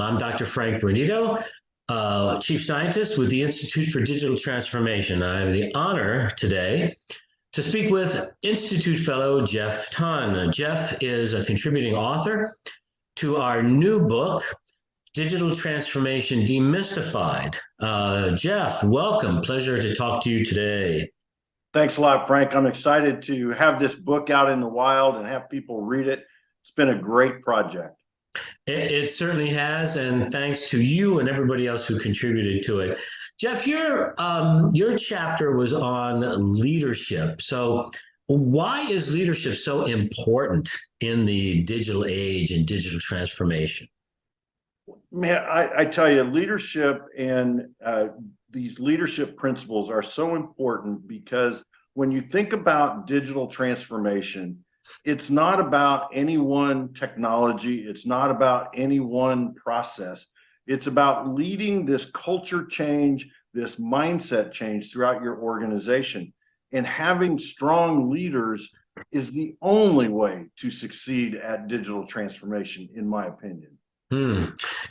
I'm Dr. Frank Granito, Chief Scientist with the Institute for Digital Transformation. I have the honor today to speak with Institute Fellow Jeff Thon. Jeff is a contributing author to our new book, Digital Transformation Demystified. Jeff, welcome. Pleasure to talk to you today. Thanks a lot, Frank. I'm excited to have this book out in the wild and have people read it. It's been a great project. It certainly has, and thanks to you and everybody else who contributed to it. Jeff, your chapter was on leadership. So why is leadership so important in the digital age and digital transformation? Man, I tell you, leadership and these leadership principles are so important because when you think about digital transformation, it's not about any one technology. It's not about any one process. It's about leading this culture change, this mindset change throughout your organization. And having strong leaders is the only way to succeed at digital transformation, in my opinion.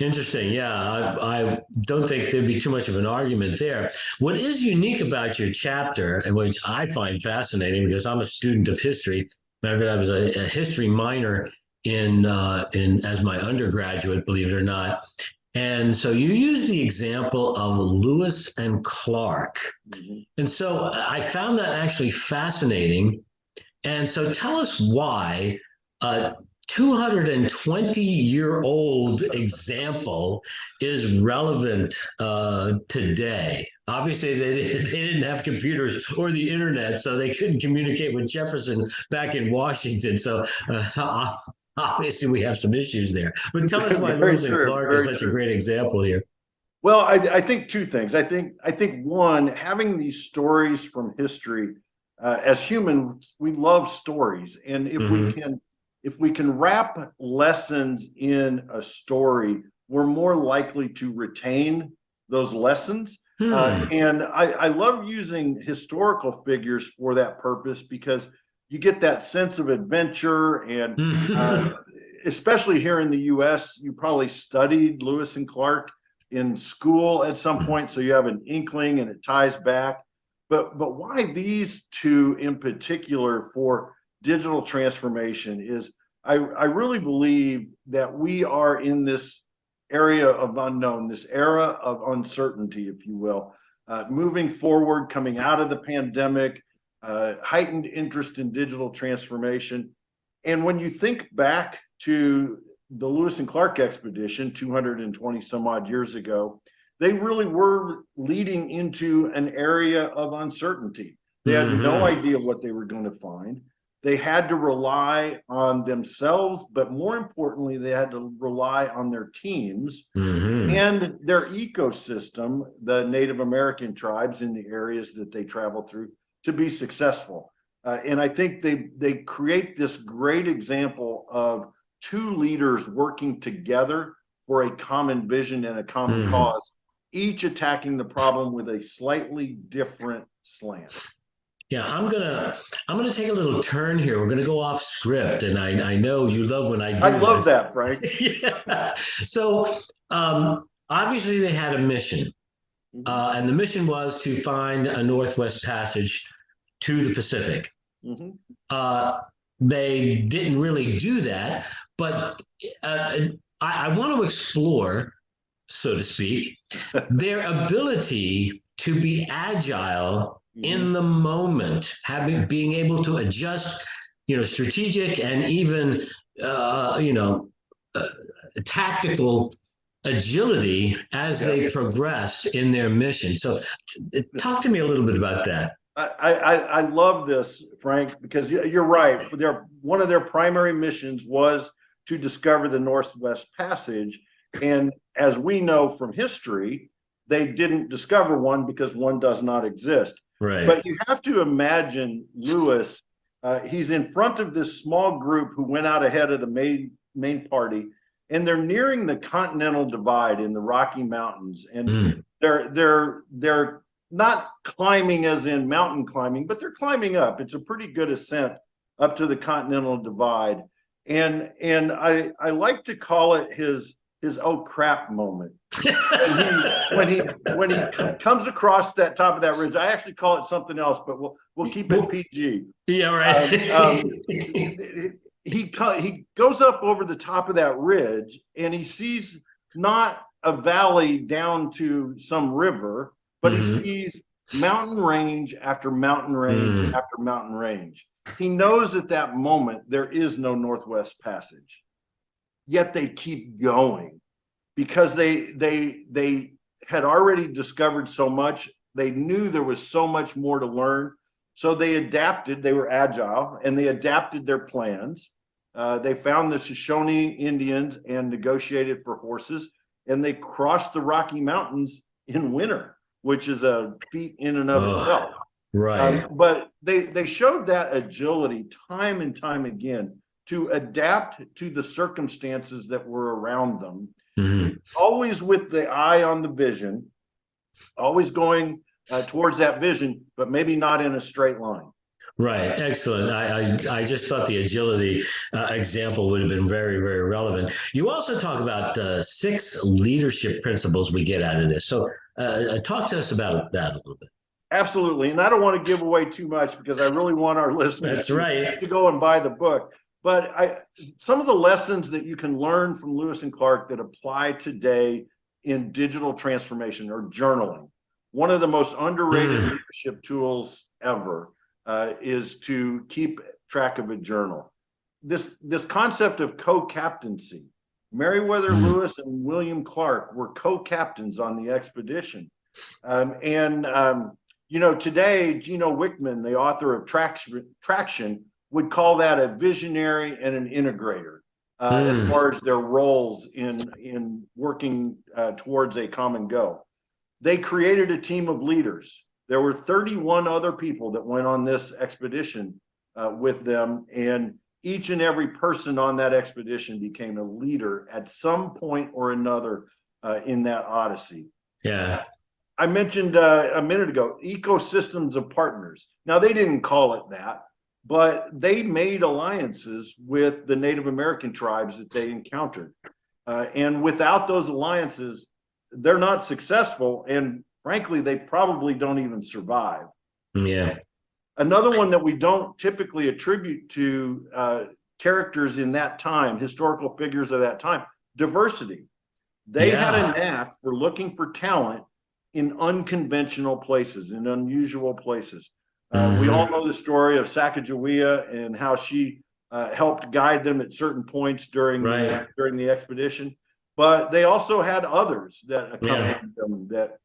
Interesting. Yeah, I don't think there'd be too much of an argument there. What is unique about your chapter, and which I find fascinating because I'm a student of history. Matter of fact, I was a history minor in as my undergraduate, believe it or not. And so you use the example of Lewis and Clark. And so I found that actually fascinating. And so tell us why 220-year-old example is relevant today. Obviously, they didn't have computers or the internet, so they couldn't communicate with Jefferson back in Washington. So obviously, we have some issues there. But tell us why Lewis and Clark is such a great example here. Well, I think two things. I think one, having these stories from history, as humans, we love stories, and if we can wrap lessons in a story, we're more likely to retain those lessons. And I love using historical figures for that purpose because you get that sense of adventure. And especially here in the US, you probably studied Lewis and Clark in school at some point, so you have an inkling and it ties back. But why these two in particular for digital transformation is I really believe that we are in this area of unknown, this era of uncertainty, if you will, moving forward, coming out of the pandemic, heightened interest in digital transformation. And when you think back to the Lewis and Clark expedition 220 some odd years ago, they really were leading into an area of uncertainty. They had no idea what they were going to find. They had to rely on themselves, but more importantly, they had to rely on their teams and their ecosystem, the Native American tribes in the areas that they traveled through, to be successful. And I think they create this great example of two leaders working together for a common vision and a common cause, each attacking the problem with a slightly different slant. Yeah, I'm gonna take a little turn here. We're gonna go off script, and I know you love when I do. I love that, Frank. Yeah. So obviously they had a mission, and the mission was to find a Northwest Passage to the Pacific. They didn't really do that, but I want to explore, so to speak, their ability to be agile in the moment, being able to adjust, strategic and even, tactical agility as they progressed in their mission. So talk to me a little bit about that. I love this, Frank, because you're right. One of their primary missions was to discover the Northwest Passage. And as we know from history, they didn't discover one because one does not exist. Right. But you have to imagine Lewis, he's in front of this small group who went out ahead of the main party, and they're nearing the Continental Divide in the Rocky Mountains. And they're not climbing as in mountain climbing, but they're climbing up. It's a pretty good ascent up to the Continental Divide. And I like to call it his his "oh crap" moment. when he comes across that top of that ridge. I actually call it something else, but we'll keep it PG. Yeah, right. He goes up over the top of that ridge, and he sees not a valley down to some river, but he sees mountain range after mountain range after mountain range. He knows at that moment there is no Northwest Passage, yet they keep going because they had already discovered so much. They knew there was so much more to learn. So they adapted, they were agile, and they adapted their plans. They found the Shoshone Indians and negotiated for horses, and they crossed the Rocky Mountains in winter, which is a feat in and of itself. Right. But they showed that agility time and time again to adapt to the circumstances that were around them, always with the eye on the vision, always going towards that vision, but maybe not in a straight line. Right. Excellent. I just thought the agility example would have been very, very relevant. You also talk about 6 leadership principles we get out of this. So talk to us about that a little bit. Absolutely. And I don't want to give away too much because I really want our listeners to go and buy the book. But some of the lessons that you can learn from Lewis and Clark that apply today in digital transformation or journaling. One of the most underrated leadership tools ever is to keep track of a journal. This concept of co-captaincy. Meriwether Lewis and William Clark were co-captains on the expedition. You know, today, Gino Wickman, the author of Traction, would call that a visionary and an integrator as far as their roles in working towards a common goal. They created a team of leaders. There were 31 other people that went on this expedition with them, and each and every person on that expedition became a leader at some point or another in that odyssey. Yeah. I mentioned a minute ago, ecosystems of partners. Now, they didn't call it that, but they made alliances with the Native American tribes that they encountered. And without those alliances, they're not successful. And frankly, they probably don't even survive. Yeah. Another one that we don't typically attribute to characters in that time, historical figures of that time, diversity. They had a knack for looking for talent in unconventional places, in unusual places. We all know the story of Sacagawea and how she helped guide them at certain points during the expedition. But they also had others that accompanied them that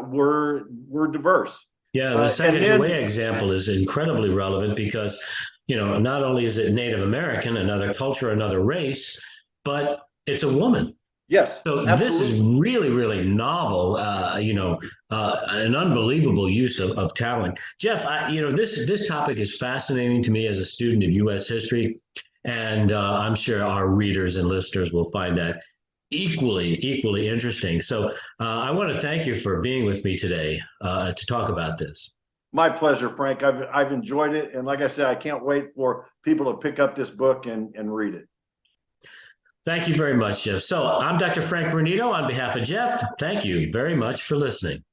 were diverse. Yeah, the Sacagawea example is incredibly relevant because, you know, not only is it Native American, another culture, another race, but it's a woman. Yes. So this is really, really novel, an unbelievable use of talent. Jeff, this topic is fascinating to me as a student of U.S. history, and I'm sure our readers and listeners will find that equally interesting. So I want to thank you for being with me today to talk about this. My pleasure, Frank. I've enjoyed it. And like I said, I can't wait for people to pick up this book and read it. Thank you very much, Jeff. So I'm Dr. Frank Granito on behalf of Jeff. Thank you very much for listening.